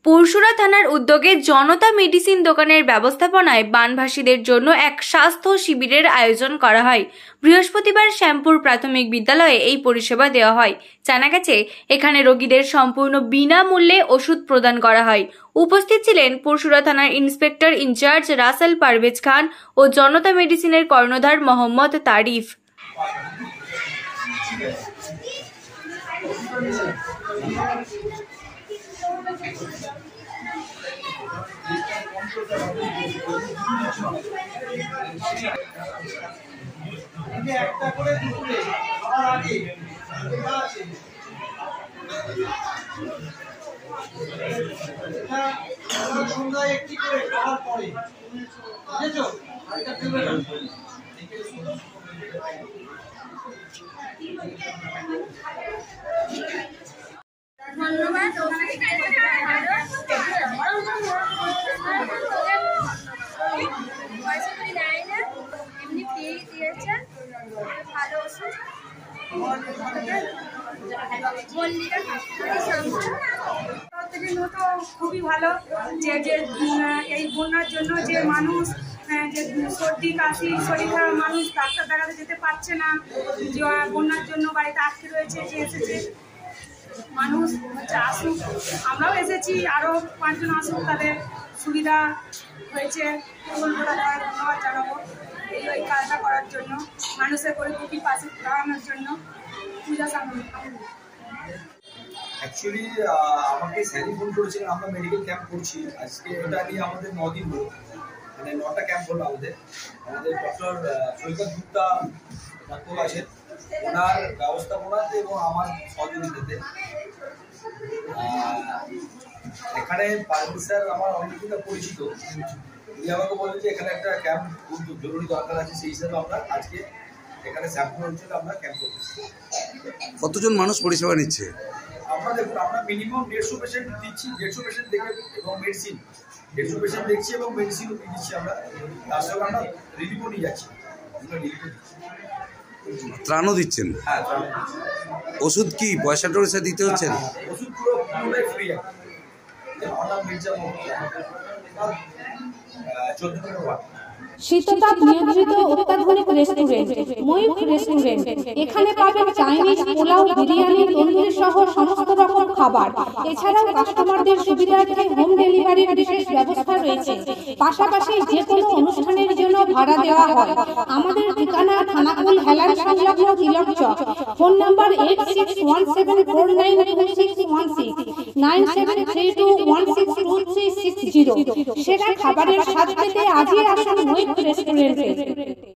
পরশুরা থানার উদ্যোগে জনতা মেডিসিন দোকানের ব্যবস্থাপনায় বানভাসীদের জন্য এক স্বাস্থ্য শিবিরের আয়োজন করা হয়। বৃহস্পতিবার শ্যামপুর প্রাথমিক বিদ্যালয়ে এই পরিষেবা দেওয়া হয়। জানা গেছে, এখানে রোগীদের সম্পূর্ণ বিনামূল্যে ওষুধ প্রদান করা হয়। উপস্থিত ছিলেন পরশুরা থানার ইন্সপেক্টর ইনচার্জ রাসেল পারভেজ খান ও জনতা মেডিসিনের কর্ণধার মোহাম্মদ তারিফ। একটা করে দুপুরে খাওয়ার আগে এটা আছে, এটা সন্ধ্যায় একটি করে খাওয়ার পরে, বুঝেছো? এটা দেবে না। ধন্যবাদ। পয়সা করে দেয় না, এমনি ফ্রি দিয়েছে, ভালো ওষুধ। তো খুবই ভালো যে এই বন্যার জন্য যে মানুষ যে সর্দি কাশি শরীর খারাপ মানুষ ডাক্তার দেখাতে যেতে পারছে না, যে বন্যার জন্য বাড়িতে আটকে রয়েছে, যে এসেছে মানুষ হচ্ছে আসুক, আমরাও এসেছি, আরও 5 জন আসুক, তাদের সুবিধা হয়েছে ধন্যবাদ জানাবো এই কাজটা করার জন্য, মানুষের গরিব পাশে দাঁড়ানোর জন্য। পূজা সামনে অ্যাকচুয়ালি আমাকে স্যারি ফোন করেছিলেন, আমরা মেডিকেল ক্যাম্প করছি আজকে, এটা নিয়ে আমাদের 9 দিন হলো, মানে 9টা ক্যাম্প হলো আমাদের ডক্টর সৈকত গুপ্তা ডাক্তার আছেন, ওনার ব্যবস্থাপনাতে এবং আমার সহযোগিতাতে। এখানে পারভেজ স্যার আমার অনেকটা পরিচিত, উনি আমাকে বললেন যে এখানে একটা ক্যাম্প খুব জরুরি দরকার আছে, সেই হিসাবে আমরা আজকে এখানে শ্যামপুর অঞ্চলে আমরা ক্যাম্প করতেছি। কতজন মানুষ পরিষেবা নিচ্ছে? আমরা দেখুন, আমরা মিনিমাম 150 পেশেন্ট দিচ্ছি, 150 পেশেন্ট দেখে এবং মেডিসিন 150 পেশেন্ট দেখছি এবং মেডিসিনও দিচ্ছি আমরা, তার সঙ্গে আমরা রিলিফও নিয়ে যাচ্ছি, ত্রাণও দিচ্ছেন? হ্যাঁ। ওষুধ কি পয়সা টয়সা দিতে হচ্ছে? ওষুধ পুরোটাই ফ্রি। আমার মির্জা 14 নম্বর শীততাপ নিয়ন্ত্রিত অত্যাধুনিক রেস্টুরেন্ট ময়ূখ রেস্টুরেন্ট। এখানে পাবেন চাইনিজ, পোলাও, বিরিয়ানি, তন্দুরি সহ সমস্ত রকম খাবার। এছাড়াও কাস্টমারদের সুবিধার্থে হোম ডেলিভারির বিশেষ ব্যবস্থা রয়েছে। পাশাপাশি যে কোনো অনুষ্ঠানের জন্য ভাড়া দেওয়া হয়। আমাদের ঠিকানা খানাকুল হেলান সংলগ্ন তিলক চক। Phone number 8617492616 9732162360। সেরা খাবারের স্বাদ পেতে আজই আসুন ময়ূখ রেস্টুরেন্টে।